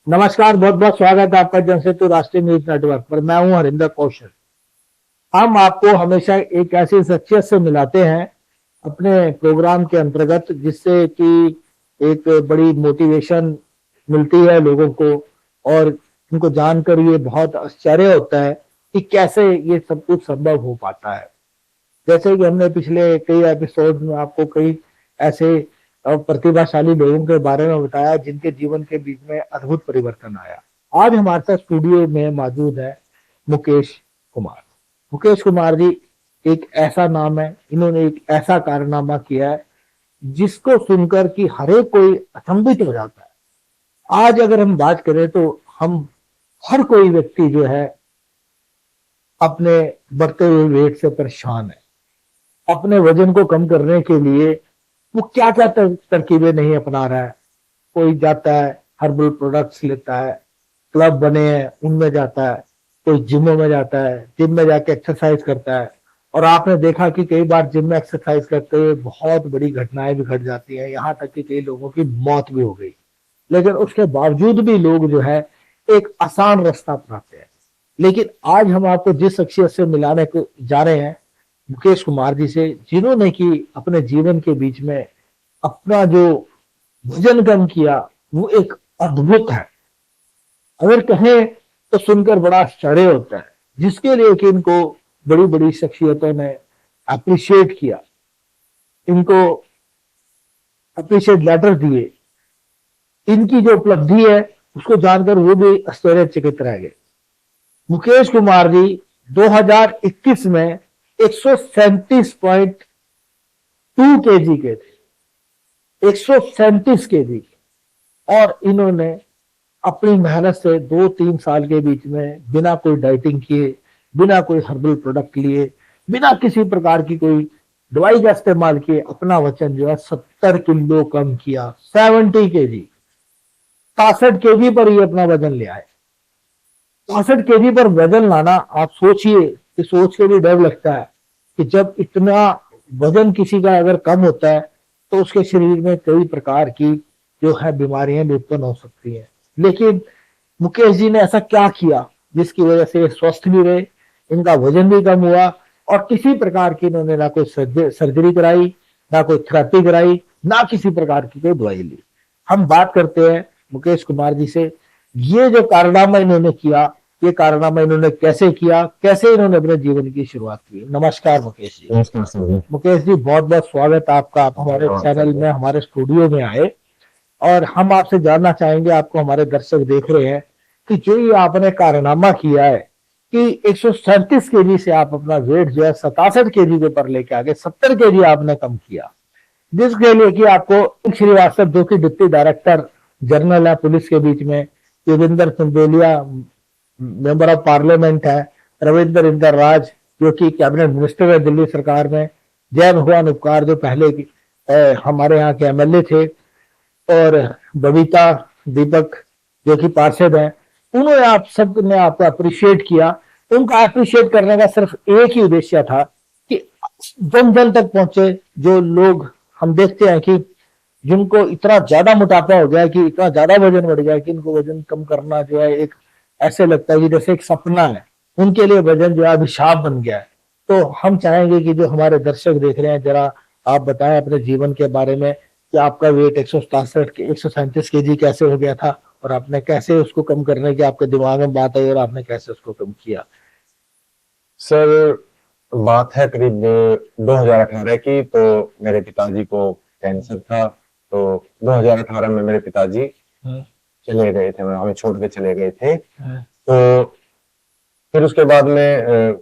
नमस्कार, बहुत बहुत स्वागत है आपका जनसेतु राष्ट्रीय न्यूज नेटवर्क पर। मैं हूं हरिंदर कौशल। हम आपको हमेशा एक ऐसी शख्सियत से मिलाते हैं अपने प्रोग्राम के अंतर्गत, जिससे कि एक बड़ी मोटिवेशन मिलती है लोगों को, और उनको जानकर ये बहुत आश्चर्य होता है कि कैसे ये सब कुछ संभव हो पाता है। जैसे कि हमने पिछले कई एपिसोड में आपको कई ऐसे प्रतिभाशाली लोगों के बारे में बताया जिनके जीवन के बीच में अद्भुत परिवर्तन आया। आज हमारे साथ स्टूडियो में मौजूद है मुकेश कुमार। मुकेश कुमार जी एक ऐसा नाम है, इन्होंने एक ऐसा कारनामा किया है जिसको सुनकर कि हर एक कोई अचंभित हो जाता है। आज अगर हम बात करें तो हम हर कोई व्यक्ति जो है अपने बढ़ते हुए वेट से परेशान है। अपने वजन को कम करने के लिए वो क्या क्या तरकीबें नहीं अपना रहा है। कोई जाता है हर्बल प्रोडक्ट्स लेता है, क्लब बने हैं उनमें जाता है, कोई जिमों में जाता है, जिम में जाके एक्सरसाइज करता है। और आपने देखा कि कई बार जिम में एक्सरसाइज करते हुए बहुत बड़ी घटनाएं भी घट जाती हैं, यहाँ तक कि कई लोगों की मौत भी हो गई। लेकिन उसके बावजूद भी लोग जो है एक आसान रास्ता अपनाते हैं। लेकिन आज हम आपको जिस शख्सियत से मिलाने को जा रहे हैं, मुकेश कुमार जी से, जिन्होंने कि अपने जीवन के बीच में अपना जो वजन कम किया वो एक अद्भुत है। अगर कहें तो सुनकर बड़ा आश्चर्य होता है, जिसके लिए कि इनको बड़ी बड़ी शख्सियतों ने अप्रिशिएट किया, इनको अप्रिशिएट लेटर दिए। इनकी जो उपलब्धि है उसको जानकर वो भी आश्चर्यचकित रह गए। मुकेश कुमार जी 2021 में 137.2 केजी के थे, 137 केजी। और इन्होंने अपनी मेहनत से 2-3 साल के बीच में बिना कोई डाइटिंग किए, बिना कोई हर्बल प्रोडक्ट लिए, बिना किसी प्रकार की कोई दवाई का इस्तेमाल किए अपना वजन जो है 70 किलो कम किया। 70 केजी, 63 केजी पर ही अपना वजन ले आए। 63 केजी पर वजन लाना, आप सोचिए कि सोच के भी डर लगता है कि जब इतना वजन किसी का अगर कम होता है तो उसके शरीर में कई प्रकार की जो है बीमारियां भी उत्पन्न हो सकती हैं। लेकिन मुकेश जी ने ऐसा क्या किया जिसकी वजह से स्वस्थ भी रहे, इनका वजन भी कम हुआ, और किसी प्रकार की इन्होंने ना कोई सर्जरी कराई, ना कोई थेरेपी कराई, ना किसी प्रकार की कोई दवाई ली। हम बात करते हैं मुकेश कुमार जी से। ये जो कारनामा इन्होंने किया, ये कारनामा इन्होंने कैसे किया, कैसे इन्होंने अपने जीवन की शुरुआत की। नमस्कार मुकेश जी। नमस्कार सर जी। मुकेश जी बहुत बहुत स्वागत है आपका, आप हमारे चैनल में, हमारे स्टूडियो में आए। और हम आपसे जानना चाहेंगे, आपको हमारे दर्शक देख रहे हैं, कि जो ये आपने कारनामा किया है कि 137 केजी से आप अपना वेट जो है 67 केजी के ऊपर लेके आ गए, 70 केजी आपने कम किया, जिसके लिए कि आपको श्रीवास्तव, जो कि डिप्टी डायरेक्टर जनरल है पुलिस के बीच में, योगेंद्र सिंधेलिया मेंबर ऑफ पार्लियामेंट है, रविंद्र इंदर राज जो कि कैबिनेट मिनिस्टर है दिल्ली सरकार में, जय भगवान उपकार जो पहले हमारे यहाँ के एमएलए थे, और बबीता दीपक जो कि पार्षद हैं, उन्होंने आप सब ने आपको अप्रिशिएट किया। उनका अप्रिशिएट करने का सिर्फ एक ही उद्देश्य था कि जन जन तक पहुंचे। जो लोग हम देखते हैं कि जिनको इतना ज्यादा मोटापा हो गया, कि इतना ज्यादा वजन बढ़ गया कि इनको वजन कम करना जो है एक ऐसे लगता है कि जैसे एक सपना है, उनके लिए वजन जो है अभिशाप बन गया है। तो हम चाहेंगे कि जो हमारे दर्शक देख रहे हैं, जरा आप बताएं अपने जीवन के बारे में कि आपका वेट 137 केजी कैसे हो गया था, और आपने कैसे उसको कम करने की आपके दिमाग में बात आई, और आपने कैसे उसको कम किया। सर, बात है करीब 2018 की। तो मेरे पिताजी को कैंसर था। तो 2018 में मेरे पिताजी चले गए थे, हमें छोड़ के चले गए थे। तो फिर उसके बाद में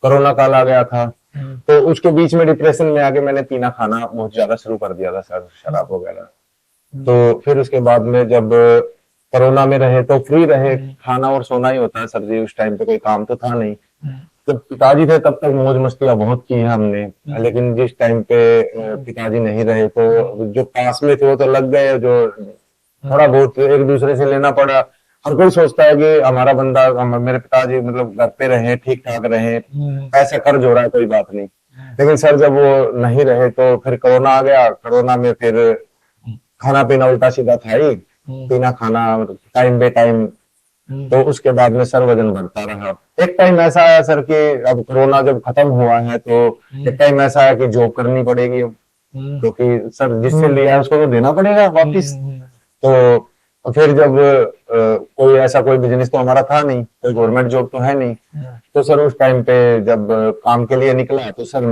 कोरोना काल आ गया था। तो उसके बीच में डिप्रेशन में आके मैंने पीना खाना बहुत ज्यादा शुरू कर दिया था सर, शराब वगैरह। तो फिर उसके बाद में जब कोरोना में रहे तो फ्री रहे, खाना और सोना ही होता है सर जी। उस टाइम पे कोई काम तो था नहीं। जब पिताजी थे तब तक मौज मस्तियां बहुत की है हमने। लेकिन जिस टाइम पे पिताजी नहीं रहे तो जो पास में थे वो तो लग गए, जो थोड़ा बहुत एक दूसरे से लेना पड़ा। हर कोई सोचता है कि हमारा बंदा, मेरे पिताजी मतलब घर पे रहे, ठीक ठाक रहे, पैसा खर्च हो रहा है, कोई बात नहीं। लेकिन सर जब वो नहीं रहे तो फिर कोरोना आ गया। कोरोना में फिर खाना पीना उल्टा सीधा था ही। पीना खाना टाइम बे टाइम, तो उसके बाद में सर वजन बढ़ता रहा। एक टाइम ऐसा आया सर कि अब कोरोना जब खत्म हुआ है तो एक टाइम ऐसा आया कि जॉब करनी पड़ेगी अब, क्योंकि सर जिससे लिया है उसको तो देना पड़ेगा वापिस। तो फिर जब कोई ऐसा कोई बिजनेस तो हमारा था नहीं, कोई गवर्नमेंट जॉब तो है नहीं, तो सर उस टाइम पे जब काम के लिए निकला तो सर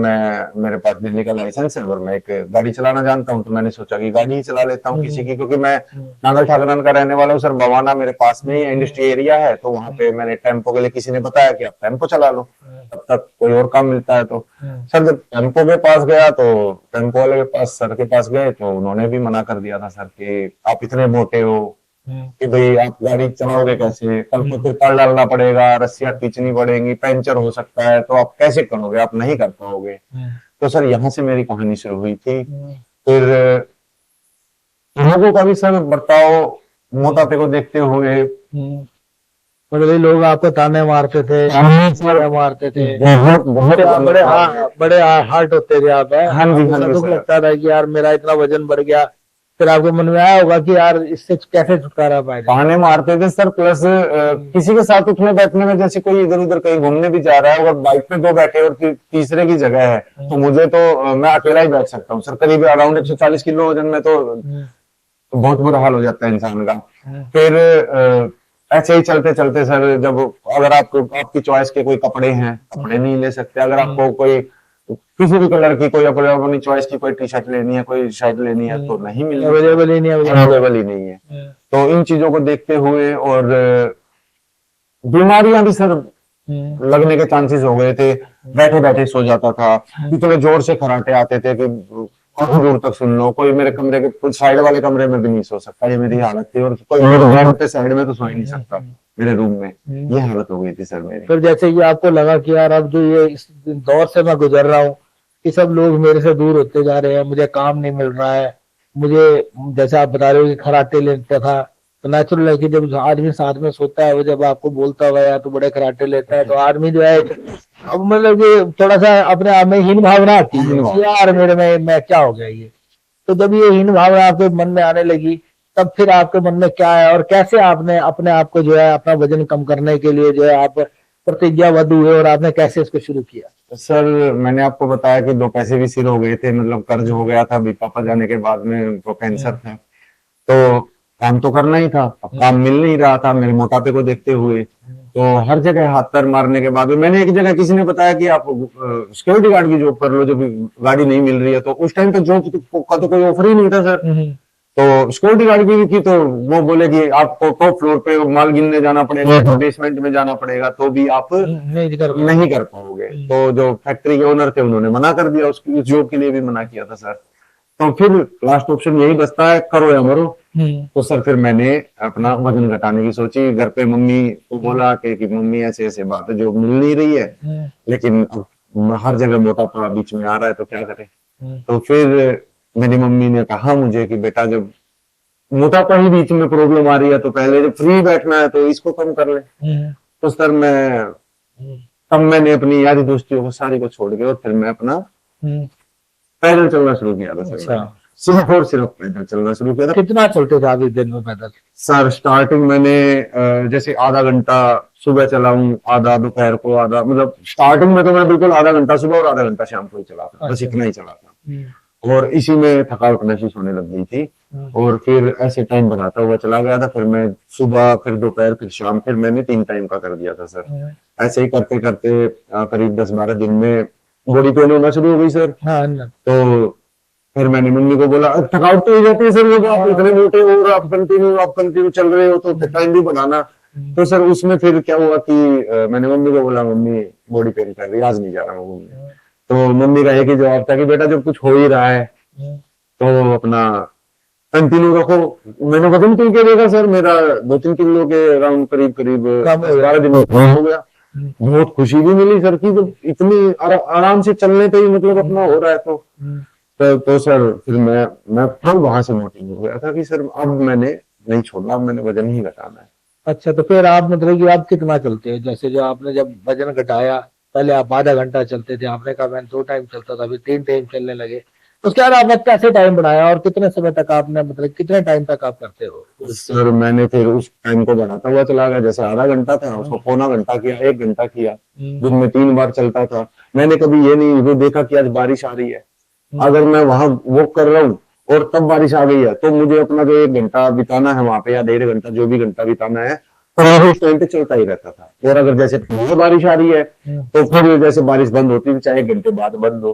मेरे पास बिजली का लाइसेंस है और मैं एक गाड़ी चलाना जानता हूँ, तो मैंने सोचा कि गाड़ी ही चला लेता हूँ किसी की, क्योंकि मैं नांगल ठाकरन का रहने वाला हूँ सर। बवाना मेरे पास में ही इंडस्ट्री एरिया है, तो वहां पे मैंने टेम्पो के लिए किसी ने बताया कि आप टेम्पो चला लो, तब तक कोई और काम मिलता है। तो सर जब टेम्पो के पास गया तो टेम्पो वाले के पास सर के पास गए तो उन्होंने भी मना कर दिया था सर कि आप इतने मोटे हो कि भाई आप गाड़ी चलाओगे कैसे, कल को फिर ताल डालना पड़ेगा, रस्सियां खींचनी पड़ेगी, पंचर हो सकता है, तो आप कैसे करोगे, आप नहीं कर पाओगे। तो सर यहाँ से मेरी कहानी शुरू हुई थी। फिर लोगों का भी सर बर्ताव मोटापे को देखते हुए, मतलब लोग आपको ताने मारते थे, मारते थे, बहुत बहुत बड़े हार्ट होते थे आप, हाँ जी, हाँ जी दुख सर। लगता था कि यार मेरा इतना वजन बढ़ गया। फिर आपको मन में आया होगा कि यार इससे कैसे छुटकारा पाएगा। ताने मारते थे सर, प्लस किसी के साथ उठने बैठने में, जैसे कोई इधर उधर कहीं घूमने भी जा रहा है और बाइक पे दो बैठे और तीसरे की जगह है, तो मुझे तो मैं अकेला ही बैठ सकता हूँ सर। करीब अराउंड 140 किलो वजन में तो बहुत बुरा हाल हो जाता है इंसान का। फिर ऐसे ही चलते चलते सर, जब अगर आपको आपकी चॉइस के कोई कपड़े हैं, कपड़े नहीं ले सकते। अगर आपको कोई किसी भी कलर की कोई अपनी चॉइस की कोई टी शर्ट लेनी है, कोई शर्ट लेनी है, तो नहीं मिल अवेलेबल ही नहीं, अवेलेबल ही नहीं है। तो इन चीजों को देखते हुए और बीमारियां भी सर लगने के चांसेस हो गए थे। बैठे बैठे सो जाता था, इतने जोर से खराटे आते थे कि बहुत दूर तक सुन लो। कोई मेरे कमरे के कुछ साइड वाले कमरे में भी नहीं सो सकता, ये मेरी हालत थी। और कोई मेरे घर पे साइड में तो सो ही नहीं सकता मेरे रूम में, ये हालत हो गई थी सर मेरी। फिर जैसे कि आपको लगा कि यार अब जो ये इस दौर से मैं गुजर रहा हूँ कि सब लोग मेरे से दूर होते जा रहे हैं, मुझे काम नहीं मिल रहा है, मुझे जैसे आप बता रहे हो कि खराटे लेता था, तो नेचुरल है कि जब आदमी साथ में सोता है वो जब आपको बोलता हुआ यार तो बड़े खराटे लेता है, तो आदमी जो है अब मतलब कि थोड़ा सा अपने आप में हीन भावना आती है कि यार मेरे में मैं क्या हो गया ये। तो जब ये हीन भावना आपके मन में आने लगी, तब फिर आपके मन में क्या है और कैसे आपने अपने आप को जो है अपना वजन कम करने के लिए जो है आप प्रतिज्ञाबद्ध हुए और आपने कैसे इसको शुरू किया? सर मैंने आपको बताया कि 2 पैसे भी सिर हो गए थे, मतलब कर्ज हो गया था अभी पापा जाने के बाद में, उनको कैंसर था, तो काम तो करना ही था। अब काम मिल नहीं रहा था मेरे मोटापे को देखते हुए, तो हर जगह हाथ पैर मारने के बाद में मैंने एक जगह किसी ने बताया कि आप सिक्योरिटी गार्ड की जॉब कर लो, जब गाड़ी नहीं मिल रही है। तो उस टाइम पे जॉब का तो कोई ऑफर ही नहीं था सर। तो सिक्योरिटी गार्ड की तो वो बोले कि आपको टॉप फ्लोर पे माल गिनने जाना पड़ेगा, बेसमेंट में जाना पड़ेगा, तो भी आप नहीं कर पाओगे। तो जो फैक्ट्री के ओनर थे उन्होंने मना कर दिया, उसकी उस जॉब के लिए भी मना किया था सर। तो फिर लास्ट ऑप्शन यही बचता है, करो या मरो। तो सर फिर मैंने अपना वजन घटाने की सोची। घर पे मम्मी को बोला कि मम्मी ऐसे ऐसे बात है, जॉब मिल नहीं रही है, लेकिन हर जगह मोटापा बीच में आ रहा है, तो क्या करें। तो फिर मेरी मम्मी ने कहा मुझे कि बेटा जब मोटापा ही बीच में प्रॉब्लम आ रही है, तो पहले जब फ्री बैठना है तो इसको कम कर ले। तो सर तब मैंने अपनी यारी दोस्तियों को सारी को छोड़ के और फिर मैं अपना पैदल चलना शुरू किया था सर। सिर्फ और सिर्फ पैदल चलना शुरू किया था। कितना चलते थे आप एक दिन में पैदल? सर स्टार्टिंग मैंने जैसे आधा घंटा सुबह चलाऊं, आधा दोपहर को, आधा, मतलब स्टार्टिंग में तो मैं बिल्कुल आधा घंटा सुबह और आधा घंटा शाम को ही चला था, बस इतना ही चला था। और इसी में थकावट महसूस होने लग गई थी, और फिर ऐसे टाइम बढ़ाता हुआ चला गया था। फिर मैं सुबह, फिर दोपहर, फिर शाम, फिर मैंने 3 टाइम का कर दिया था सर। ऐसे ही करते करते करीब 10-12 दिन में बॉडी पेन होना शुरू हो गई सर। तो फिर मैंने मम्मी को बोला, थकावट तो हो जाती है सर, आप इतने मोटे हो और आप कंटिन्यू चल रहे हो, तो टाइम भी बढ़ाना। तो सर उसमें फिर क्या हुआ कि मैंने मम्मी को बोला, मम्मी बॉडी पेन कर रही है, आज नहीं जा रहा मैं घूमने। तो मम्मी का एक ही जवाब था कि बेटा जब कुछ हो ही रहा है तो अपना कंटिन्यू रखो। मैंने वजन कम किया देखा सर, मेरा 2-3 किलो के अराउंड करीब 12 दिन में हो गया। बहुत खुशी भी मिली सर की, जब इतनी आराम से चलने पे ही मतलब अपना हो रहा है। तो सर फिर मैं फिर वहां से मोटिवेट हो गया था कि सर अब मैंने नहीं छोड़ना, अब मैंने वजन ही घटाना है। अच्छा, तो फिर आप मतलब कि आप कितना चलते हो? जैसे जो आपने जब वजन घटाया, पहले आप आधा घंटा चलते थे, आपने कहा मैं 2 टाइम चलता था, फिर 3 टाइम चलने लगे, उसके बाद आपने कैसे टाइम बढ़ाया और कितने समय तक आपने मतलब कितने टाइम तक आप करते हो? सर मैंने फिर उस टाइम को बढ़ाता हुआ चला गया, जैसे आधा घंटा था उसको पौना घंटा किया, 1 घंटा किया, दिन में 3 बार चलता था। मैंने कभी ये नहीं वो देखा कि आज बारिश आ रही है, अगर मैं वहां वॉक कर रहा हूँ और तब बारिश आ गई है तो मुझे अपना जो 1 घंटा बिताना है वहां पे या 1.5 घंटा जो भी घंटा बिताना है तो वो उस टाइम पे चलता ही रहता था। और अगर जैसे फिर बारिश आ रही है तो फिर जैसे बारिश बंद होती थी चाहे 1 घंटे बाद बंद हो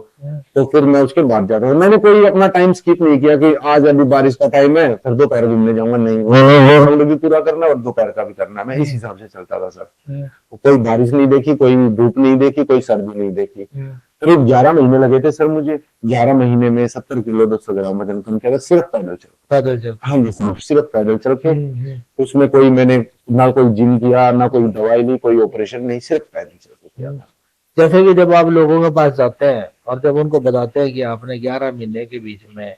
तो फिर मैं उसके बाद जाता हूँ। मैंने कोई अपना टाइम स्किप नहीं किया कि आज अभी बारिश का टाइम है फिर दोपहर घूमने जाऊंगा, नहीं, वो राउंड भी पूरा करना और दोपहर का भी करना, मैं इस हिसाब से चलता था सर। कोई बारिश नहीं देखी, कोई धूप नहीं देखी, कोई सर्दी नहीं देखी। करीब 11 महीने लगे थे सर मुझे, 11 महीने में 70 किलो 200 ग्राम वजन कम किया था, सिर्फ पैदल चल। पैदल चल? हाँ जी सर, सिर्फ पैदल चल के। उसमें कोई मैंने ना कोई जिम किया ना कोई दवाई ली, कोई ऑपरेशन नहीं, सिर्फ पैदल चल के किया था। जैसे कि जब आप लोगों के पास जाते हैं और जब उनको बताते हैं कि आपने 11 महीने के बीच में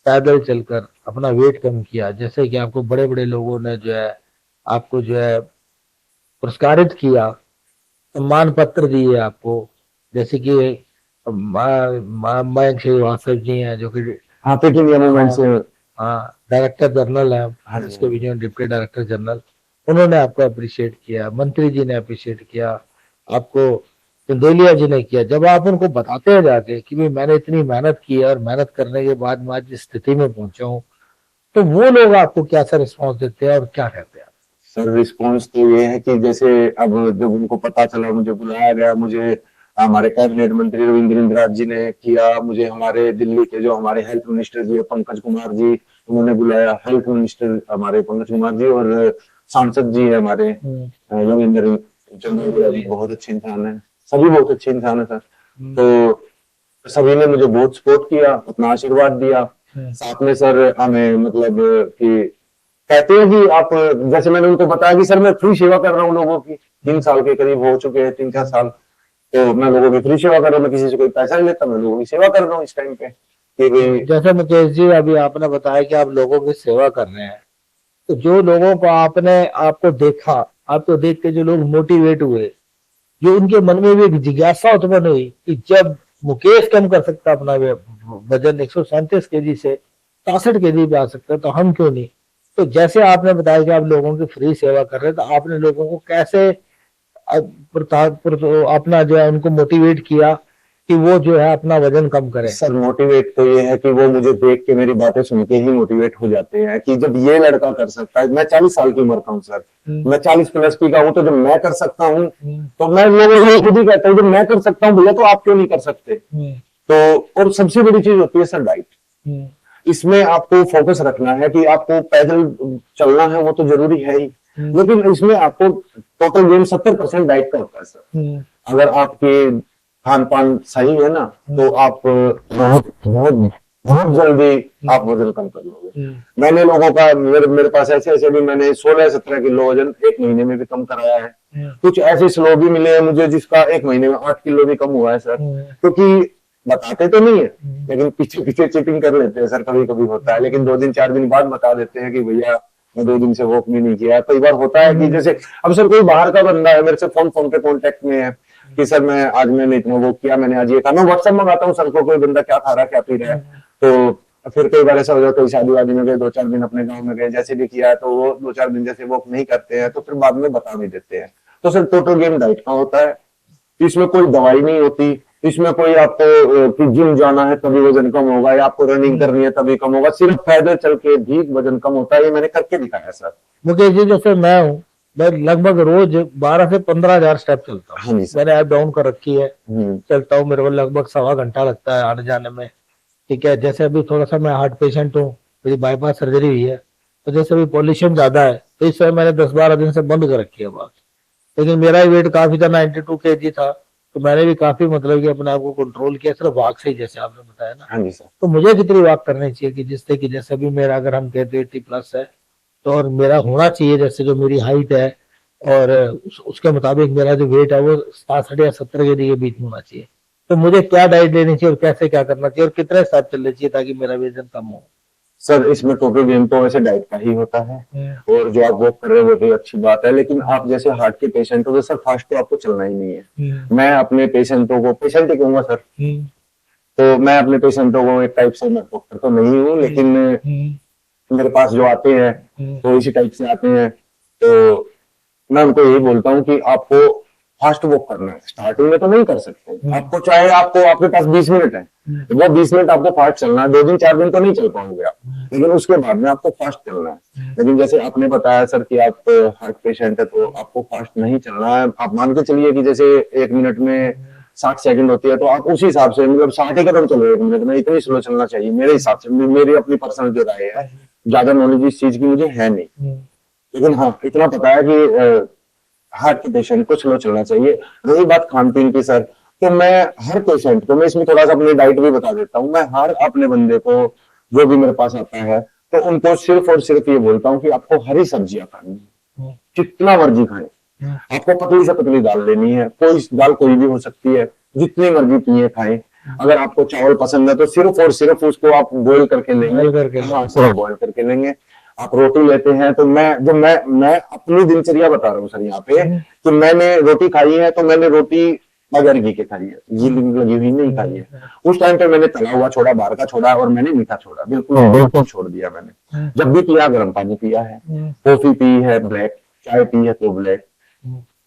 पैदल चलकर अपना वेट कम किया, जैसे कि आपको बड़े बड़े लोगों ने जो है आपको जो है पुरस्कारित किया, सम्मान पत्र दिए आपको, जैसे कि मयंक श्रीवास्तव जी हैं जो कि हाँ, फिट इंडिया मूवमेंट से हाँ डायरेक्टर जनरल है, हाँ जी। इसके बीच में डिप्टी डायरेक्टर जनरल, उन्होंने आपको अप्रिशिएट किया, मंत्री जी ने अप्रिशिएट किया आपको, चंदेलिया जी ने किया। जब आप उनको बताते हैं जाके कि भाई मैंने इतनी मेहनत की है और मेहनत करने के बाद मैं आज जिस स्थिति में पहुंचा हूँ, तो वो लोग आपको क्या सा रिस्पॉन्स देते हैं और क्या कहते हैं? सर रिस्पॉन्स तो ये है कि जैसे अब जब उनको पता चला, मुझे बुलाया गया, मुझे हमारे कैबिनेट मंत्री रविंद्र इंदिरा जी ने किया, मुझे हमारे दिल्ली के जो हमारे हेल्थ मिनिस्टर जी पंकज कुमार जी उन्होंने बुलाया, हेल्थ मिनिस्टर हमारे पंकज कुमार जी, और सांसद जी है हमारे रविंद्र चंद्र जी, बहुत अच्छे इंसान है, सभी बहुत अच्छे इंसान है सर। तो सभी ने मुझे बहुत सपोर्ट किया, अपना आशीर्वाद दिया। साथ में सर हमें मतलब कि कहते हैं कि आप, जैसे मैंने उनको बताया कि सर मैं फ्री सेवा कर रहा हूँ लोगों की, 3 साल के करीब हो चुके हैं, 3-4 साल, तो मैं लोगों की फ्री सेवा कर रहा हूँ, मैं किसी से कोई पैसा नहीं लेता, मैं लोगों की सेवा कर रहा हूँ इस टाइम पे कि जैसे मुकेश जी अभी आपने बताया कि आप लोगों की सेवा कर रहे हैं, तो जो लोगों को आपको देखा, आपको देख के जो लोग मोटिवेट हुए, जो उनके मन में भी एक जिज्ञासा उत्पन्न हुई कि जब मुकेश कम कर सकता अपना वजन 137 केजी से 63 केजी पे आ सकता है, तो हम क्यों नहीं? तो जैसे आपने बताया कि आप लोगों की फ्री सेवा कर रहे हैं, तो आपने लोगों को कैसे अपना जो है उनको मोटिवेट किया कि वो जो है अपना वजन कम करें? सर मोटिवेट तो ये है कि वो मुझे देख के मेरी बातें सुन के ही मोटिवेट हो जाते हैं कि जब ये लड़का कर सकता है, मैं 40 साल की उम्र का हूँ सर, मैं 40 प्लस की का हूँ, तो जब मैं कर सकता हूँ तो मैं लोगों को खुद ही कहता हूँ जब मैं कर सकता हूँ भैया तो आप क्यों नहीं कर सकते? तो और सबसे बड़ी चीज होती है सर डाइट, इसमें आपको फोकस रखना है कि आपको पैदल चलना है वो तो जरूरी है ही, लेकिन इसमें आपको टोटल गेम 70% डाइट का होता है सर। अगर आपके खान पान सही है ना तो आप बहुत बहुत बहुत जल्दी आप वजन कम कर लोगे। मैंने लोगों का मेरे पास ऐसे ऐसे भी मैंने 16-17 किलो वजन 1 महीने में भी कम कराया है। कुछ ऐसे स्लो भी मिले हैं मुझे जिसका 1 महीने में 8 किलो भी कम हुआ है सर, क्योंकि बताते तो नहीं है लेकिन पीछे पीछे चीटिंग कर लेते हैं सर, कभी कभी होता है, लेकिन 2-4 दिन बाद बता देते हैं कि भैया मैं 2 दिन से वॉक भी नहीं किया। कई बार होता है कि जैसे अब सर कोई बाहर का बंदा है मेरे से फोन पे कांटेक्ट में है कि सर मैंने इतना वॉक किया, मैंने आज ये कहा, मैं व्हाट्सएप मंगाता हूँ सर को, कोई बंदा क्या खा रहा है क्या पी रहा है, तो फिर कई बार ऐसा हो जाता है शादी वादी में गए 2-4 दिन अपने गाँव में गए जैसे भी किया है तो वो 2-4 दिन जैसे वॉक नहीं करते हैं तो फिर बाद में बता भी देते हैं। तो सर टोटल गेम डाइट का होता है, इसमें कोई दवाई नहीं होती, इसमें कोई आपको कि जिम जाना है तभी वजन कम होगा या आपको रनिंग करनी है तभी कम होगा, सिर्फ पैदल चल के भी वजन कम होता है, ये मैंने करके दिखाया सर। मुकेश जी जैसे मैं हूँ, मैं लगभग रोज 12 से 15,000 स्टेप चलता हूँ। हाँ जी सर। मैंने ऐप डाउन कर रखी है, चलता हूँ, मेरे को लगभग 1.25 घंटा लगता है आने जाने में। ठीक है, जैसे अभी थोड़ा सा मैं हार्ट पेशेंट हूँ, मेरी बाईपास सर्जरी हुई है, तो जैसे अभी पॉल्यूशन ज्यादा है तो इस समय मैंने 10-12 दिन से बंद कर रखी है बात, लेकिन मेरा वेट काफी था, 92 kg था, तो मैंने भी काफी मतलब कि अपने आप को कंट्रोल किया सिर्फ वॉक से ही, जैसे आपने बताया ना। हाँ जी सर। तो मुझे कितनी वॉक करनी चाहिए कि जिससे कि जैसे भी मेरा अगर हम कहते हैं 80+ है तो और मेरा होना चाहिए जैसे जो मेरी हाइट है और उसके मुताबिक मेरा जो वेट है वो 67 या 70 के बीच में होना चाहिए, तो मुझे क्या डाइट लेनी चाहिए और कैसे क्या करना चाहिए और कितने साथ चलना चाहिए ताकि मेरा वजन कम हो? सर इसमें टोटल गेम तो वैसे डाइट का ही होता है और जो आप वॉक कर रहे हो वो भी अच्छी बात है, लेकिन आप जैसे हार्ट के पेशेंट हो तो सर फास्ट तो आपको चलना ही नहीं है। मैं अपने पेशेंटों को पेशेंट ही कहूंगा सर, तो मैं अपने पेशेंटों को एक टाइप से, मैं डॉक्टर तो नहीं हूँ लेकिन मेरे पास जो आते हैं तो इसी टाइप से आते हैं, तो मैं उनको यही बोलता हूँ कि आपको फास्ट वॉक करना है। स्टार्टिंग में तो नहीं कर सकते आपको, चाहे आपको आपके पास 20 मिनट है, वो 20 मिनट आपको फास्ट चलना है। 2 दिन 4 दिन तो नहीं चल पाओगे आप, लेकिन उसके बाद में आपको फास्ट चलना है। लेकिन जैसे आपने बताया सर कि आप हार्ट पेशेंट है तो आपको फास्ट नहीं चलना है। आप मान के चलिए कि जैसे 1 मिनट में 60 सेकंड होती है, तो आप उसी हिसाब से मतलब 60 ही कदम चलो 1 मिनट में, इतनी स्लो चलना चाहिए मेरे हिसाब से। मेरी अपनी पर्सनल जो राय है, ज्यादा नॉलेज इस चीज की मुझे है नहीं, लेकिन हाँ इतना पता है कि हार्ट के पेशेंट को स्लो चलना चाहिए। रही बात खान पीन की सर, तो मैं हर पेशेंट को, मैं इसमें थोड़ा सा अपनी डाइट भी बता देता हूँ। मैं हर अपने बंदे को जो भी मेरे पास आता है, तो उनको सिर्फ और सिर्फ ये बोलता हूँ कि आपको हरी सब्जियां खानी है, जितना मर्जी खाएं। आपको पतली से पतली दाल लेनी है, कोई दाल कोई भी हो सकती है, जितनी मर्जी पिए खाएं। अगर आपको चावल पसंद है तो सिर्फ और सिर्फ उसको आप बॉईल करके लेंगे, हाँ सिर्फ बॉईल करके लेंगे। आप रोटी लेते हैं तो मैं अपनी दिनचर्या बता रहा हूँ सर यहाँ पे, कि मैंने रोटी खाई है तो मैंने रोटी बगैर घी के खाई है, घी लगी हुई नहीं खाई है। उस टाइम पे मैंने तला हुआ छोड़ा, बाहर का छोड़ा, और मैंने मीठा छोड़ा, बिल्कुल बिल्कुल छोड़ दिया मैंने। जब भी पिया गर्म पानी पिया है, कॉफी पी है ब्लैक, चाय पी है तो ब्लैक।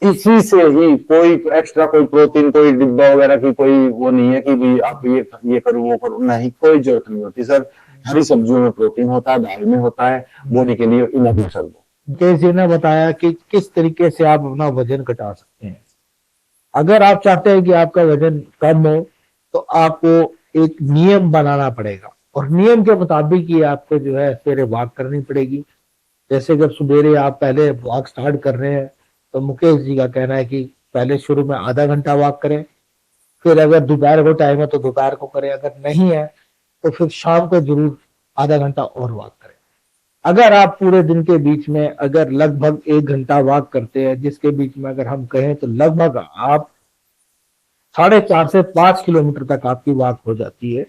इसी से ही कोई एक्स्ट्रा कोई प्रोटीन, कोई डिब्बा वगैरह की कोई वो नहीं है कि भी आप ये करो वो करो, नहीं, कोई जरूरत नहीं होती सर। हरी सब्जियों में प्रोटीन होता है, दाल में होता है, बोने के लिए इनफ है सर। मुकेश जी ने बताया कि किस तरीके से आप अपना वजन घटा सकते हैं। अगर आप चाहते हैं कि आपका वजन कम हो तो आपको एक नियम बनाना पड़ेगा, और नियम के मुताबिक ही आपको जो है सवेरे वॉक करनी पड़ेगी। जैसे जब सवेरे आप पहले वॉक स्टार्ट कर रहे हैं, तो मुकेश जी का कहना है कि पहले शुरू में आधा घंटा वॉक करें, फिर अगर दोपहर को टाइम है तो दोपहर को करें, अगर नहीं है तो फिर शाम को जरूर आधा घंटा और वॉक करें। अगर आप पूरे दिन के बीच में अगर लगभग 1 घंटा वॉक करते हैं, जिसके बीच में अगर हम कहें तो लगभग आप 4.5 से 5 किलोमीटर तक आपकी वॉक हो जाती है,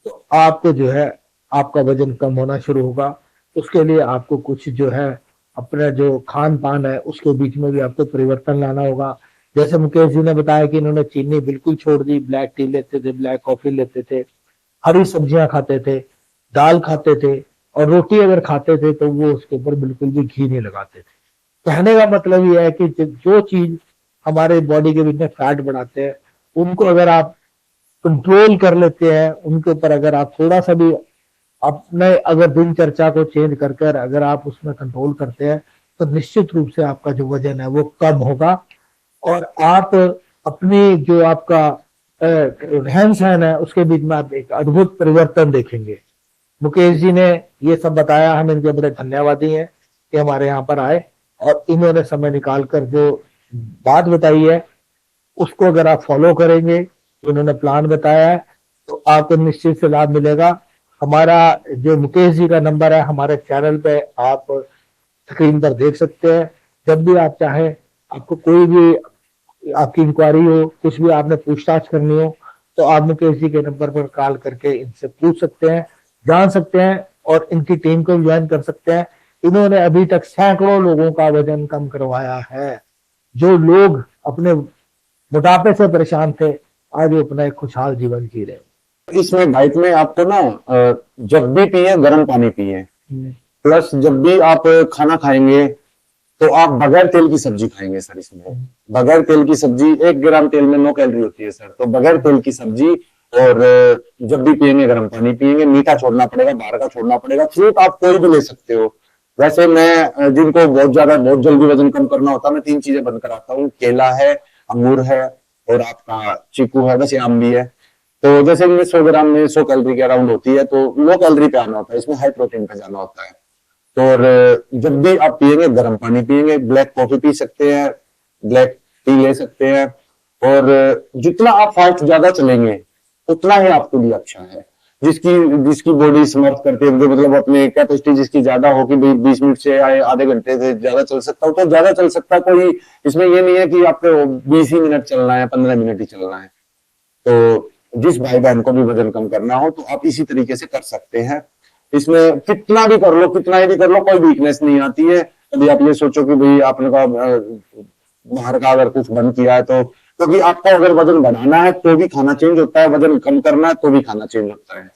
तो आपको जो है आपका वजन कम होना शुरू होगा। उसके लिए आपको कुछ जो है अपना जो खान पान है उसके बीच में भी आपको परिवर्तन लाना होगा। जैसे मुकेश जी ने बताया कि इन्होंने चीनी बिल्कुल छोड़ दी, ब्लैक टी लेते थे, ब्लैक कॉफी लेते थे, हरी सब्जियां खाते थे, दाल खाते थे, और रोटी अगर खाते थे तो वो उसके ऊपर बिल्कुल भी घी नहीं लगाते थे। कहने का मतलब ये है कि जो चीज हमारे बॉडी के बीच में फैट बढ़ाते हैं, उनको अगर आप कंट्रोल कर लेते हैं, उनके ऊपर अगर आप थोड़ा सा भी अपने अगर दिनचर्या को चेंज कर कर अगर आप उसमें कंट्रोल करते हैं, तो निश्चित रूप से आपका जो वजन है वो कम होगा, और आप अपनी जो आपका रहन सहन है उसके बीच में आप एक अद्भुत परिवर्तन देखेंगे। मुकेश जी ने ये सब बताया, हम इनके बड़े धन्यवादी हैं कि हमारे यहाँ पर आए और इन्होंने समय निकाल कर जो बात बताई है उसको अगर आप फॉलो करेंगे, उन्होंने प्लान बताया है, तो आपको निश्चित से लाभ मिलेगा। हमारा जो मुकेश जी का नंबर है हमारे चैनल पे आप स्क्रीन पर देख सकते हैं। जब भी आप चाहें, आपको कोई भी आपकी इंक्वायरी हो, कुछ भी आपने पूछताछ करनी हो, तो आप मुकेश जी के नंबर पर कॉल करके इनसे पूछ सकते हैं, जान सकते हैं, और इनकी टीम को ज्वाइन कर सकते हैं। इन्होंने अभी तक सैकड़ों लोगों का वजन कम करवाया है। जो लोग अपने मोटापे से परेशान थे, आज वो अपना एक खुशहाल जीवन जी रहे हैं। इसमें डाइट में आपको ना जब भी पिए गर्म पानी पिए, प्लस जब भी आप खाना खाएंगे तो आप बगैर तेल की सब्जी खाएंगे सर। इसमें बगैर तेल की सब्जी, 1 ग्राम तेल में 9 कैलोरी होती है सर, तो बगैर तेल की सब्जी, और जब भी पिएंगे गर्म पानी पिएंगे। मीठा छोड़ना पड़ेगा, बाहर का छोड़ना पड़ेगा। फ्रूट आप कोई भी ले सकते हो। वैसे मैं जिनको बहुत जल्दी वजन कम करना होता है, मैं 3 चीजें बंद कराता हूँ, केला है, अंगूर है, और आपका चीकू है, वैसे आम भी है। तो जैसे इनमें 100 ग्राम में 100 कैलोरी के अराउंड होती है, तो लो कैलोरी पे आना होता है, इसमें हाई प्रोटीन पे जाना होता है। तो और जब भी आप पिएंगे गर्म पानी पिएंगे, ब्लैक कॉफी पी सकते हैं, ब्लैक टी ले सकते हैं, और जितना आप फास्ट ज्यादा चलेंगे उतना ही आपके लिए अच्छा है। जिसकी बॉडी समर्थ करती है, मतलब अपनी कैपेसिटी जिसकी ज्यादा हो कि 20 मिनट से आधे घंटे से ज्यादा चल सकता हो तो ज्यादा चल सकता है। कोई इसमें ये नहीं है कि आपको 20 ही मिनट चलना है, 15 मिनट ही चलना है। तो जिस भाई बहन को भी वजन कम करना हो तो आप इसी तरीके से कर सकते हैं। इसमें कितना भी कर लो, कितना ही भी कर लो, कोई वीकनेस नहीं आती है। कभी आप ये सोचो कि भाई आपने कहा बाहर का अगर कुछ बंद किया है तो क्योंकि आपको अगर वजन बढ़ाना है तो भी खाना चेंज होता है, वजन कम करना है तो भी खाना चेंज होता है।